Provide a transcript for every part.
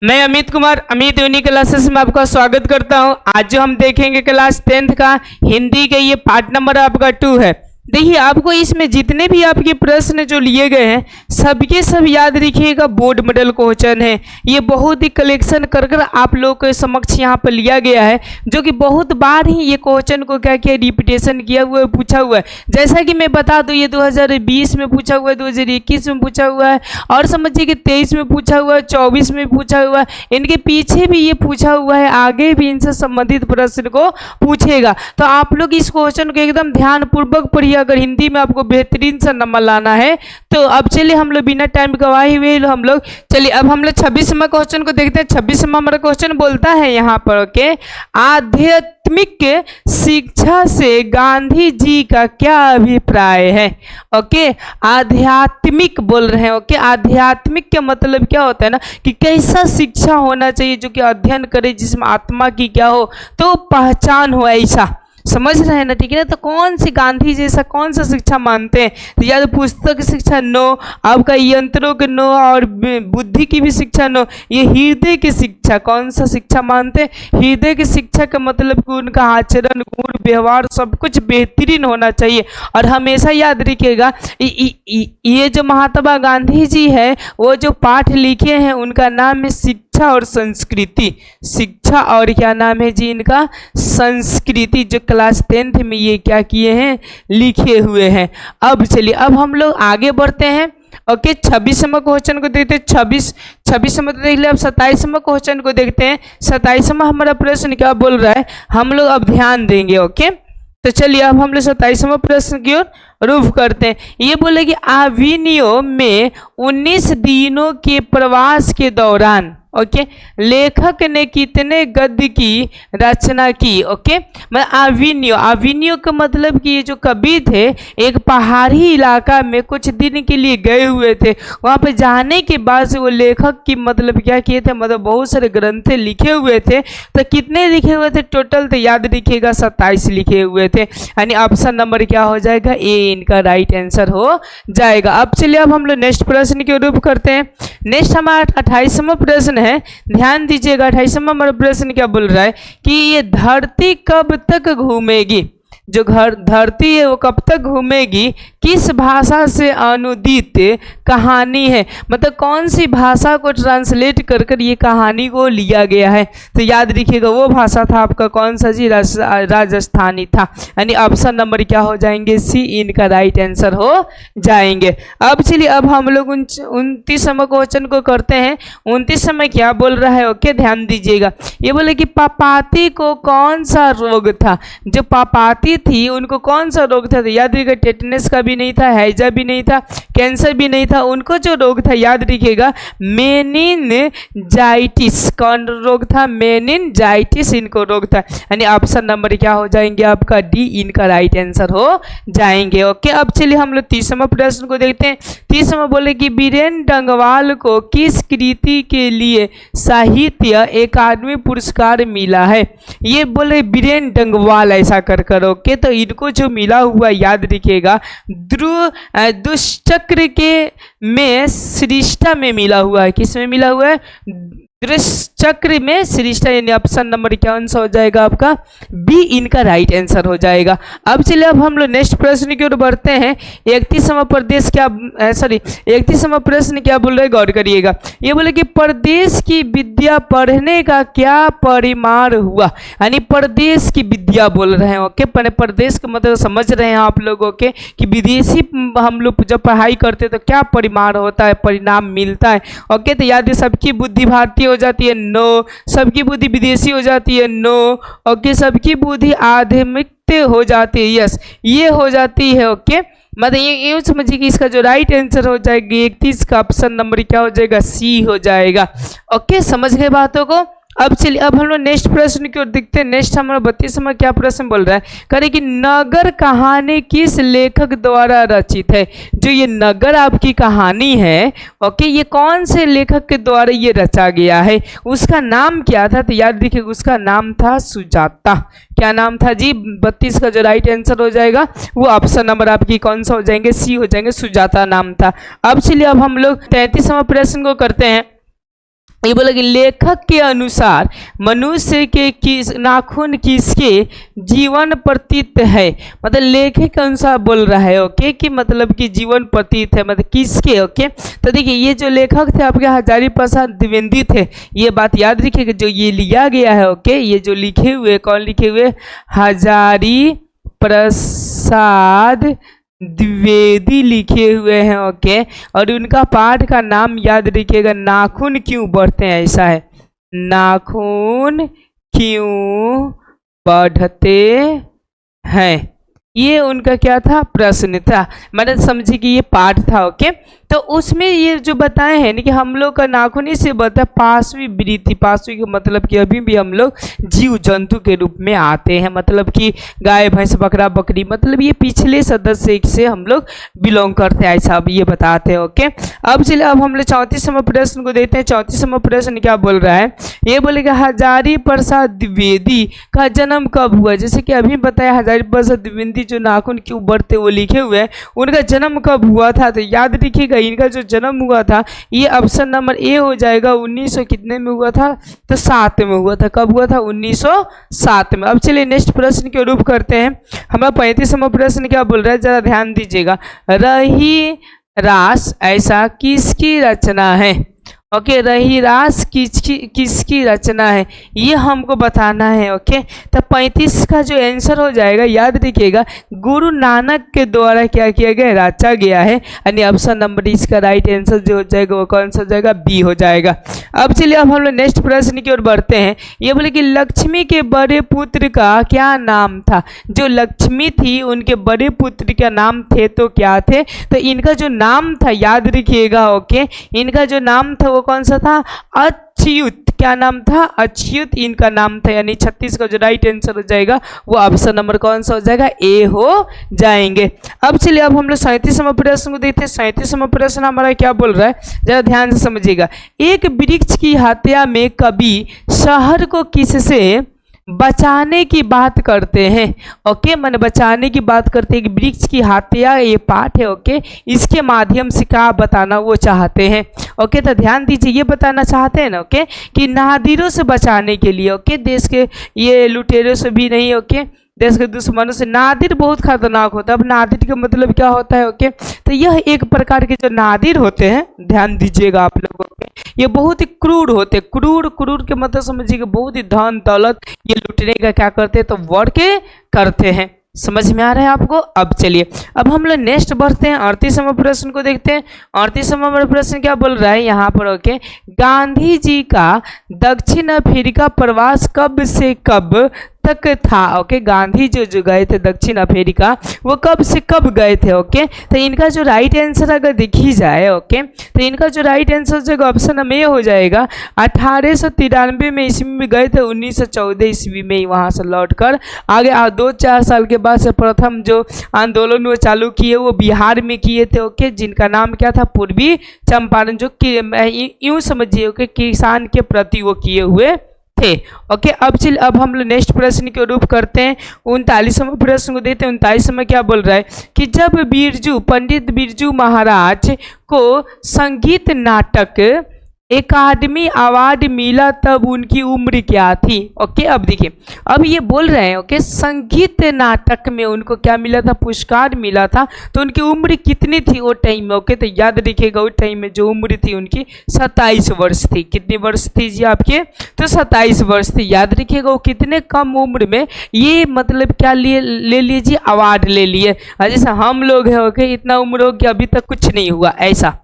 मैं Amit Kumar Amit uni classes में आपका स्वागत करता हूं। आज जो हम देखेंगे क्लास 10th का हिंदी के ये पार्ट नंबर आपका 2 है। देखिए, आपको इसमें जितने भी आपके प्रश्न जो लिए गए हैं सबके सब याद रखिएगा, बोर्ड मॉडल क्वेश्चन है। ये बहुत ही कलेक्शन कर कर आप लोग के समक्ष यहाँ पर लिया गया है, जो कि बहुत बार ही ये क्वेश्चन को क्या किया, रिपीटेशन किया हुआ है, पूछा हुआ है। जैसा कि मैं बता दूं, ये 2020 में पूछा हुआ है, 2021 में पूछा हुआ है, और समझिए कि 23 में पूछा हुआ है, 24 में पूछा हुआ है। इनके पीछे भी ये पूछा हुआ है, आगे भी इनसे संबंधित प्रश्न को पूछेगा। तो आप लोग इस क्वेश्चन को एकदम ध्यानपूर्वक पढ़िए अगर हिंदी में आपको बेहतरीन सा नंबर लाना है। तो अब चलिए हम लोग बिना टाइम गवाए हुए हम लोग चलिए अब हम लोग 26वां क्वेश्चन को देखते हैं। 26वां हमारा क्वेश्चन बोलता है यहाँ पर, ओके, आध्यात्मिक शिक्षा से गांधी जी का क्या अभिप्राय है। ओके, आध्यात्मिक बोल रहे हैं। ओके, आध्यात्मिक का मतलब क्या होता है ना, कि कैसा शिक्षा होना चाहिए जो कि अध्ययन करे, जिसमें आत्मा की क्या हो, तो पहचान हो, ऐसा समझ रहे हैं ना, ठीक है ना। तो कौन सी गांधी जैसा कौन सा शिक्षा मानते हैं, तो या तो पुस्तक शिक्षा नो, आपका यंत्रों के नो, और बुद्धि की भी शिक्षा नो, ये हृदय की शिक्षा। कौन सा शिक्षा मानते हैं, हृदय की शिक्षा का मतलब कि उनका आचरण, गुण, व्यवहार सब कुछ बेहतरीन होना चाहिए। और हमेशा याद रखिएगा, ये जो महात्मा गांधी जी है, वो जो पाठ लिखे हैं उनका नाम है शिक्षा और संस्कृति। शिक्षा और क्या नाम है जी इनका, संस्कृति, जो क्लास 10th में ये क्या किए हैं, लिखे हुए हैं। अब चलिए अब हम लोग आगे बढ़ते हैं। ओके, 26वां क्वेश्चन को देखते हैं। 26वां तो देख लिया। अब 27वां क्वेश्चन को देखते हैं। 27वां हमारा प्रश्न क्या बोल रहा है, हम लोग अब ध्यान देंगे। ओके, तो चलिए अब हम लोग 27वां प्रश्न की ओर रुख करते हैं। ये बोले कि आविनियो में 19 दिनों के प्रवास के दौरान, ओके, लेखक ने कितने गद्य की रचना की। ओके, मतलब आविनियो का मतलब कि ये जो कवि थे एक पहाड़ी इलाका में कुछ दिन के लिए गए हुए थे। वहाँ पे जाने के बाद से वो लेखक की मतलब क्या किए थे, मतलब बहुत सारे ग्रंथ लिखे हुए थे। तो कितने लिखे हुए थे टोटल, तो याद रखिएगा 27 लिखे हुए थे। यानी ऑप्शन नंबर क्या हो जाएगा, ए इनका राइट आंसर हो जाएगा। अब चलिए अब हम लोग नेक्स्ट प्रश्न की रूप करते हैं। नेक्स्ट हमारा 28वां प्रश्न है। ध्यान दीजिएगा, 28वां हमारा प्रश्न क्या बोल रहा है कि ये धरती कब तक घूमेगी। जो धरती है वो कब तक घूमेगी, किस भाषा से अनुदित कहानी है, मतलब कौन सी भाषा को ट्रांसलेट कर कर ये कहानी को लिया गया है। तो याद रखिएगा वो भाषा था आपका कौन सा जी, राजस्थानी था। यानी ऑप्शन नंबर क्या हो जाएंगे, सी इनका राइट आंसर हो जाएंगे। अब चलिए अब हम लोग 29वां क्वेश्चन को करते हैं। 29वां क्या बोल रहा है, ओके, ध्यान दीजिएगा। ये बोले कि पापाती को कौन सा रोग था। जो पापाती थी उनको कौन सा रोग था, तो याद रखिएगा टेटनस का भी नहीं था, हैजा भी नहीं था, कैंसर भी नहीं था। उनको जो रोग था याद रखिएगा मेनिनजाइटिस। कौन रोग था, मेनिनजाइटिस इनको रोग था। यानी ऑप्शन नंबर क्या हो जाएंगे आपका, डी इनका राइट आंसर हो जाएंगे। ओके, अब चलिए हम लोग 30वां प्रश्न को देखते हैं। 30वां बोले कि बीरेन डंगवाल को किस कृति के लिए साहित्य अकादमी पुरस्कार मिला है। ये बोले बीरेन डंगवाल ऐसा कर करो के, तो इनको जो मिला हुआ याद रखिएगा दुष्चक्र के में श्रेष्ठा में मिला हुआ है। किस में मिला हुआ है, दुष्चक्र में श्रेष्ठा। यानी ऑप्शन नंबर क्या आंसर हो जाएगा आपका, बी इनका राइट आंसर हो जाएगा। अब चलिए अब हम लोग नेक्स्ट प्रश्न की ओर बढ़ते हैं। 31वां प्रदेश क्या, 31वां प्रश्न क्या बोल रहे हैं, गौर करिएगा। ये बोले कि प्रदेश की विद्या पढ़ने का क्या परिमाण हुआ। यानी प्रदेश की विद्या बोल रहे हैं। ओके, प्रदेश का मतलब समझ रहे हैं आप लोग, ओके, कि विदेशी हम लोग जब पढ़ाई करते हैं तो क्या परिमाण होता है, परिणाम मिलता है। ओके, तो याद है सबकी बुद्धि भारतीय हो जाती है, नो, सबकी बुद्धि विदेशी हो जाती है, नो। ओके, सबकी बुद्धि आध्यात्मिक हो जाती है, यस, ये हो जाती है। ओके, मतलब ये यूँ समझिए कि इसका जो राइट आंसर हो जाएगा 31 का ऑप्शन नंबर क्या हो जाएगा, सी हो जाएगा। ओके, समझ गए बातों को। अब चलिए अब हम लोग नेक्स्ट प्रश्न की ओर देखते हैं। नेक्स्ट हमारा 32वां क्या प्रश्न बोल रहा है, करें कि नगर कहानी किस लेखक द्वारा रचित है। जो ये नगर आपकी कहानी है, ओके, ये कौन से लेखक के द्वारा ये रचा गया है, उसका नाम क्या था, तो याद रखिए उसका नाम था सुजाता। क्या नाम था जी, 32 का जो राइट आंसर हो जाएगा वो ऑप्शन नंबर आपकी कौन सा हो जाएंगे, सी हो जाएंगे, सुजाता नाम था। अब चलिए अब हम लोग 33वां प्रश्न को करते हैं। ये बोला कि लेखक के अनुसार मनुष्य के किस नाखून किसके जीवन प्रतीत है, मतलब लेखक के अनुसार बोल रहा है ओके, कि मतलब कि जीवन प्रतीत है मतलब किसके ओके। तो देखिए ये जो लेखक थे आपके हजारी प्रसाद द्विवेदी थे, ये बात याद रखिएगा, जो ये लिया गया है ओके, ये जो लिखे हुए कौन लिखे हुए, हजारी प्रसाद द्विवेदी लिखे हुए हैं ओके। और उनका पाठ का नाम याद रखिएगा, नाखून क्यों बढ़ते हैं, ऐसा है, नाखून क्यों बढ़ते हैं, ये उनका क्या था, प्रश्न था, मतलब समझिए कि ये पाठ था ओके। तो उसमें ये जो बताए हैं कि हम लोग का नाखून से बता पांचवी वृत्ति, पांचवी का मतलब कि अभी भी हम लोग जीव जंतु के रूप में आते हैं, मतलब कि गाय भैंस बकरा बकरी, मतलब ये पिछले सदस्य से हम लोग बिलोंग करते हैं, ऐसा अब ये बताते हैं ओके। अब चलिए अब हम लोग 34वां प्रश्न को देखते हैं। 34वां प्रश्न क्या बोल रहा है, ये बोलेगा हजारी प्रसाद द्विवेदी का जन्म कब हुआ, जैसे कि अभी बताया हजारी प्रसाद द्विवेदी जो नाखून क्यों बढ़ते वो लिखे हुए हैं, उनका जन्म कब हुआ था, तो याद रखिएगा इनका जो जन्म हुआ था ये ऑप्शन नंबर ए हो जाएगा, 1900 कितने में हुआ था, तो 7 में हुआ था, कब हुआ था, 1907 में। अब चलिए नेक्स्ट प्रश्न के रूप करते हैं। हमारा 35वां प्रश्न क्या बोल रहा है, जरा ध्यान दीजिएगा, रही रास ऐसा किसकी रचना है ओके, रही रास किसकी रचना है, ये हमको बताना है ओके। तो 35 का जो आंसर हो जाएगा याद रखिएगा, गुरु नानक के द्वारा क्या किया गया, रचा गया है, यानी ऑप्शन नंबर इसका राइट आंसर जो हो जाएगा वो कौन सा हो जाएगा, बी हो जाएगा। अब चलिए अब हम लोग नेक्स्ट प्रश्न की ओर बढ़ते हैं। ये बोले कि लक्ष्मी के बड़े पुत्र का क्या नाम था, जो लक्ष्मी थी उनके बड़े पुत्र का नाम थे तो क्या थे, तो इनका जो नाम था याद रखिएगा ओके, इनका जो नाम था वो कौन सा था, अच्युत, क्या नाम था, अच्युत इनका नाम था, यानी 36 का जो राइट आंसर हो जाएगा वो ऑप्शन नंबर कौन सा हो जाएगा, ए हो जाएंगे। अब चलिए अब हम लोग 37वां प्रश्न को देखते हैं। 37वां प्रश्न हमारा क्या बोल रहा है, जरा ध्यान से समझिएगा, एक वृक्ष की हत्या में कवि शहर को किससे बचाने की बात करते हैं ओके, मैंने बचाने की बात करते हैं कि वृक्ष की हत्या, ये पाठ है ओके, इसके माध्यम से क्या बताना वो चाहते हैं ओके। तो ध्यान दीजिए, ये बताना चाहते हैं ना ओके कि नादिरों से बचाने के लिए ओके, देश के ये लुटेरों से भी नहीं ओके, देश के दुश्मनों से। नादिर बहुत खतरनाक होता है, अब नादिर का मतलब क्या होता है ओके, तो यह एक प्रकार के जो नादिर होते हैं, ध्यान दीजिएगा आप लोगों के, ये बहुत ही क्रूर होते, क्रूर के मतलब समझिएगा बहुत ही धन दौलत ये लुटने का क्या करते हैं, तो वर्क करते हैं, समझ में आ रहा है आपको। अब चलिए अब हम लोग नेक्स्ट बढ़ते हैं, 38वां प्रश्न को देखते हैं। 38वां प्रश्न क्या बोल रहा है यहाँ पर ओके, गांधी जी का दक्षिण अफ्रीका प्रवास कब से कब तक था ओके, गांधी जो गए थे दक्षिण अफ्रीका वो कब से कब गए थे ओके। तो इनका जो राइट आंसर अगर देखी जाए ओके, तो इनका जो राइट आंसर जो ऑप्शन में हो जाएगा 1893 में ईस्वी में गए थे, 1914 ईस्वी में ही वहाँ से लौट कर आगे 2-4 साल के बाद से प्रथम जो आंदोलन वो चालू किए वो बिहार में किए थे ओके, जिनका नाम क्या था, पूर्वी चंपारण, जो कि यूँ समझिए ओके किसान के प्रति वो किए हुए थे ओके। अब हम लोग नेक्स्ट प्रश्न के रूप करते हैं। 39वां प्रश्न को देते हैं। 39वां क्या बोल रहा है कि जब पंडित बिरजू महाराज को संगीत नाटक एकेडमी अवार्ड मिला तब उनकी उम्र क्या थी ओके। अब देखिए अब ये बोल रहे हैं ओके, संगीत नाटक में उनको क्या मिला था, पुरस्कार मिला था, तो उनकी उम्र कितनी थी वो टाइम में ओके। तो याद रखिएगा उस टाइम में जो उम्र थी उनकी 27 वर्ष थी। कितनी वर्ष थी जी आपके, तो 27 वर्ष थी। याद रखिएगा वो कितने कम उम्र में ये मतलब क्या ले लीजिए अवार्ड ले लिए। जैसे हम लोग हैं ओके, इतना उम्र हो गया अभी तक कुछ नहीं हुआ ऐसा।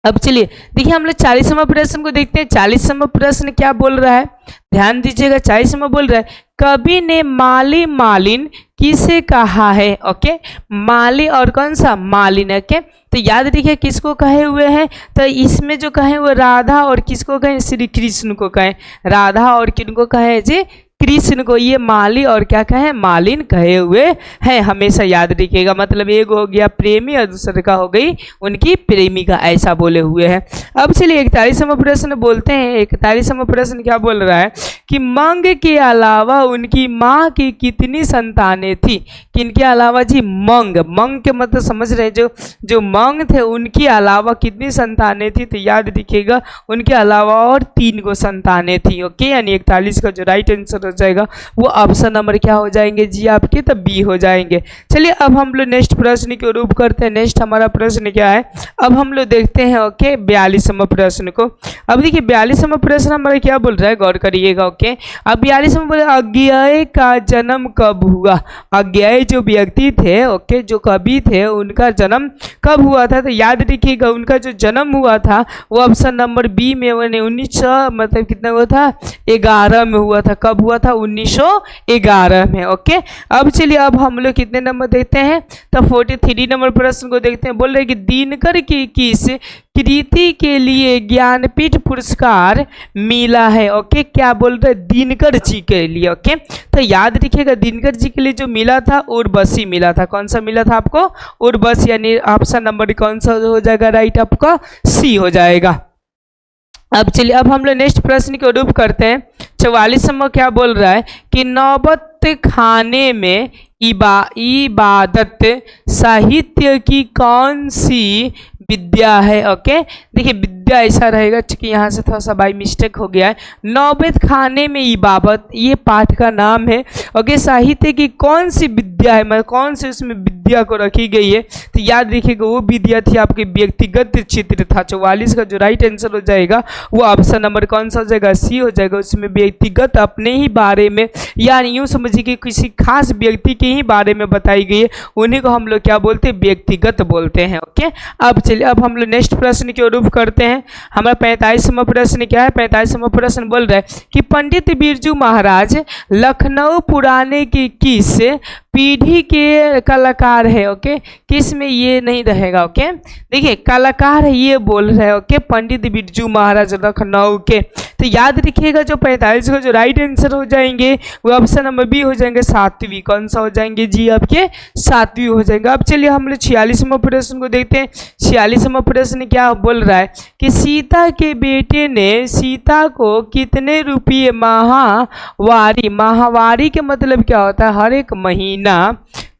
अब चलिए देखिए हम लोग 40वां प्रश्न को देखते हैं। 40वां प्रश्न क्या बोल रहा है, ध्यान दीजिएगा। 40वां बोल रहा है कवि ने माली मालिन किसे कहा है ओके, माली और कौन सा, मालिन ओके। तो याद रखिए किसको कहे हुए हैं, तो इसमें जो कहे वो राधा और किसको कहें, श्री कृष्ण को कहें। राधा और किनको कहे जी, कृष्ण को। ये माली और क्या कहे, मालिन कहे हुए हैं, हमेशा याद रखिएगा। मतलब एक हो गया प्रेमी और दूसरे का हो गई उनकी प्रेमिका, ऐसा बोले हुए हैं। अब चलिए 41वां प्रश्न बोलते हैं। 41वां प्रश्न क्या बोल रहा है कि मंग के अलावा उनकी माँ की कितनी संतानें थी। किनके अलावा जी? मंग। मंग के मतलब समझ रहे हैं, जो मंग थे उनके अलावा कितनी संतानें थी, तो याद रखिएगा उनके अलावा और 3 गो संतानें थी। ओके, यानी 41 का जो राइट आंसर हो जाएगा वो ऑप्शन नंबर क्या हो जाएंगे जी आपके? तब बी हो जाएंगे। चलिए अब हम लोग नेक्स्ट प्रश्न की रूप करते हैं। नेक्स्ट हमारा प्रश्न क्या है, अब हम लोग देखते हैं ओके 42वां प्रश्न को। अब देखिए 42वां प्रश्न हमारा क्या बोल रहा है, गौर करिएगा। ओके, अब 42वां बोल रहा है अज्ञेय का जन्म कब हुआ। अज्ञेय जो व्यक्ति थे, ओके, जो कवि थे, उनका जन्म कब हुआ था, तो याद रखिएगा उनका जो जन्म हुआ था वो ऑप्शन नंबर बी में 1900 मतलब कितना हुआ था? 11 में हुआ था। कब हुआ था? 1911 में। ओके, अब चलिए अब हम लोग कितने नंबर देखते हैं, तो 43 नंबर प्रश्न को देखते हैं। बोल रहे कि दिनकर की किस कृति के लिए ज्ञानपीठ पुरस्कार मिला है। ओके, क्या बोल रहे? दिनकर जी के लिए। ओके, तो याद रखिएगा दिनकर जी के लिए जो मिला था उर्वशी मिला था। कौन सा मिला था आपको? उर्वशी, यानी ऑप्शन नंबर कौन सा हो जाएगा राइट आपका? सी हो जाएगा। अब चलिए अब हम लोग नेक्स्ट प्रश्न को रूप करते हैं। 44वां क्या बोल रहा है कि नौबत खाने में इबादत साहित्य की कौन सी विद्या है। ओके, देखिए विद्या ऐसा रहेगा कि यहाँ से थोड़ा सा बाई मिस्टेक हो गया है। नौबत खाने में इबादत ये पाठ का नाम है। ओके, साहित्य की कौन सी विद्या है, मतलब कौन सी उसमें विद्या को रखी गई है, तो याद रखिएगा वो विद्या थी आपके व्यक्तिगत चित्र था। 44 का जो राइट आंसर हो जाएगा वो ऑप्शन नंबर कौन सा हो जाएगा? सी हो जाएगा। उसमें व्यक्तिगत अपने ही बारे में, यानी यूँ समझिए कि किसी खास व्यक्ति के ही बारे में बताई गई है, उन्हीं को हम लोग क्या बोलते हैं? व्यक्तिगत बोलते हैं। ओके, अब चलिए अब हम लोग नेक्स्ट प्रश्न की रूप करते हैं। हमारा 45वां प्रश्न क्या है? 45वां प्रश्न बोल रहा है कि पंडित बिरजू महाराज लखनऊ पुराने की किस पीढ़ी के कलाकार है। ओके, किस में ये नहीं रहेगा। ओके, देखिए कलाकार है ये बोल रहे हैं। ओके, पंडित बिरजू महाराज लखनऊ के, तो याद रखिएगा जो 45 का जो राइट आंसर हो जाएंगे वो ऑप्शन नंबर बी हो जाएंगे 7वीं। कौन सा हो जाएंगे जी आपके? 7वीं हो जाएंगे। अब चलिए हम लोग 46वां प्रश्न को देखते हैं। 46वां प्रश्न क्या बोल रहा है कि सीता के बेटे ने सीता को कितने रुपये माहवारी के मतलब क्या होता है? हर एक महीना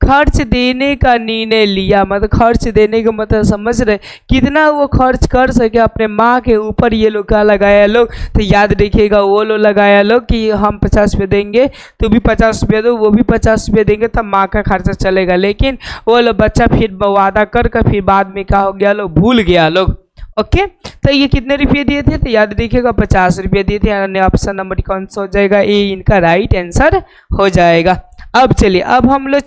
खर्च देने का निर्णय लिया। मतलब खर्च देने का मतलब समझ रहे कितना वो खर्च कर सके अपने माँ के ऊपर। ये लोग क्या लगाया लोग, तो याद रखिएगा वो लोग लगाया लोग कि हम 50 रुपये देंगे, तू भी 50 रुपये दो, वो भी 50 रुपये देंगे, तब माँ का खर्चा चलेगा। लेकिन वो लोग बच्चा फिर वादा कर फिर बाद में क्या हो गया लोग? भूल गया लोग। ओके, तो ये कितने रुपये दिए थे, तो याद रखिएगा 50 रुपये दिए थे। यानी ऑप्शन नंबर कौन सा हो जाएगा? ए इनका राइट आंसर हो जाएगा। अब चलिए अब हम लोग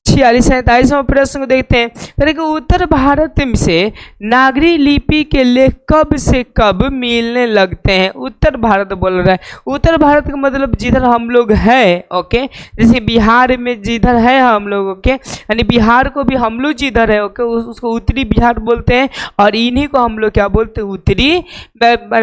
46-47वां प्रश्न को देखते हैं। कि उत्तर भारत से नागरी लिपि के लेख कब से कब मिलने लगते हैं। उत्तर भारत बोल रहा है। उत्तर भारत का मतलब जिधर हम लोग हैं। ओके, जैसे बिहार में जिधर है हम लोग, ओके, यानी बिहार को भी हम लोग जिधर है, ओके, उसको उत्तरी बिहार बोलते हैं, और इन्हीं को हम लोग क्या बोलते हैं? उत्तरी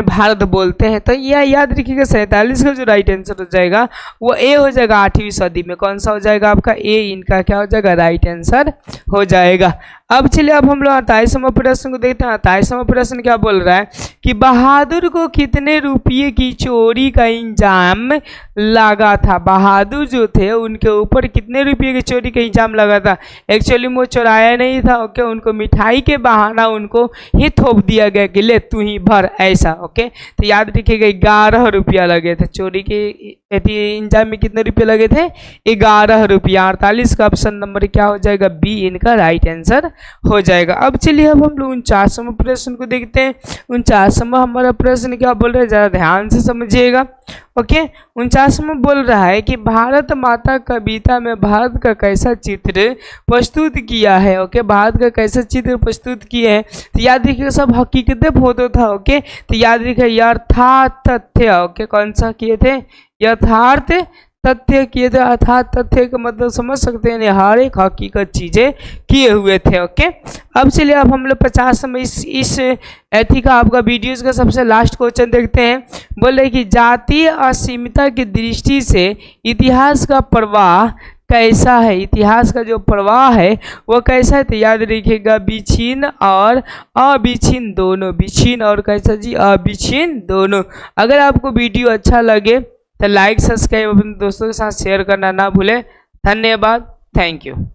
भारत बोलते हैं। तो यह याद रखिएगा 47 का जो राइट आंसर हो जाएगा वो ए हो जाएगा 8वीं सदी में। कौन सा हो जाएगा आपका? ए इनका क्या हो जाएगा? राइट आंसर हो जाएगा। अब चलिए अब हम लोग 28वां प्रश्न को देखते हैं। 28वां प्रश्न क्या बोल रहा है कि बहादुर को कितने रुपये की चोरी का इंजाम लगा था। बहादुर जो थे उनके ऊपर कितने रुपये की चोरी का इंजाम लगा था। एक्चुअली वो चुराया नहीं था। ओके, उनको मिठाई के बहाना उनको ही थोप दिया गया कि ले तू ही भर, ऐसा। ओके, तो याद रखिएगा 11 रुपया लगे थे। चोरी के इंजाम में कितने रुपये लगे थे? 11 रुपया। 48 का ऑप्शन नंबर क्या हो जाएगा? बी इनका राइट आंसर हो जाएगा। अब चलिए अब हम लोग 49वां प्रश्न को देखते हैं। 49वां हमारा प्रश्न क्या बोल रहा है, जरा ध्यान से समझिएगा। ओके, 49वां बोल रहा है कि भारत माता कविता में भारत का कैसा चित्र प्रस्तुत किया है। ओके, भारत का कैसा चित्र प्रस्तुत किए हैं, तो याद रखिएगा सब हकीकतें फोटो था। ओके, तो याद रखिए यथार्थ तथ्य। ओके, कौन सा किए थे? यथार्थ तथ्य किए थे। अर्थात तथ्य का मतलब समझ सकते हैं, हर एक हकीकत चीजें किए हुए थे। ओके, अब चलिए अब हम लोग 50 में इस एथी का आपका वीडियोज का सबसे लास्ट क्वेश्चन देखते हैं। बोल रहे कि जातीय असीमता की दृष्टि से इतिहास का प्रवाह कैसा है। इतिहास का जो प्रवाह है वो कैसा है, तो याद रखिएगा विच्छिन्न और अविच्छिन्न दोनों। विच्छिन्न और कैसा जी? अविच्छिन्न दोनों। अगर आपको वीडियो अच्छा लगे तो लाइक सब्सक्राइब अपने दोस्तों के साथ शेयर करना ना भूलें। धन्यवाद। Thank you.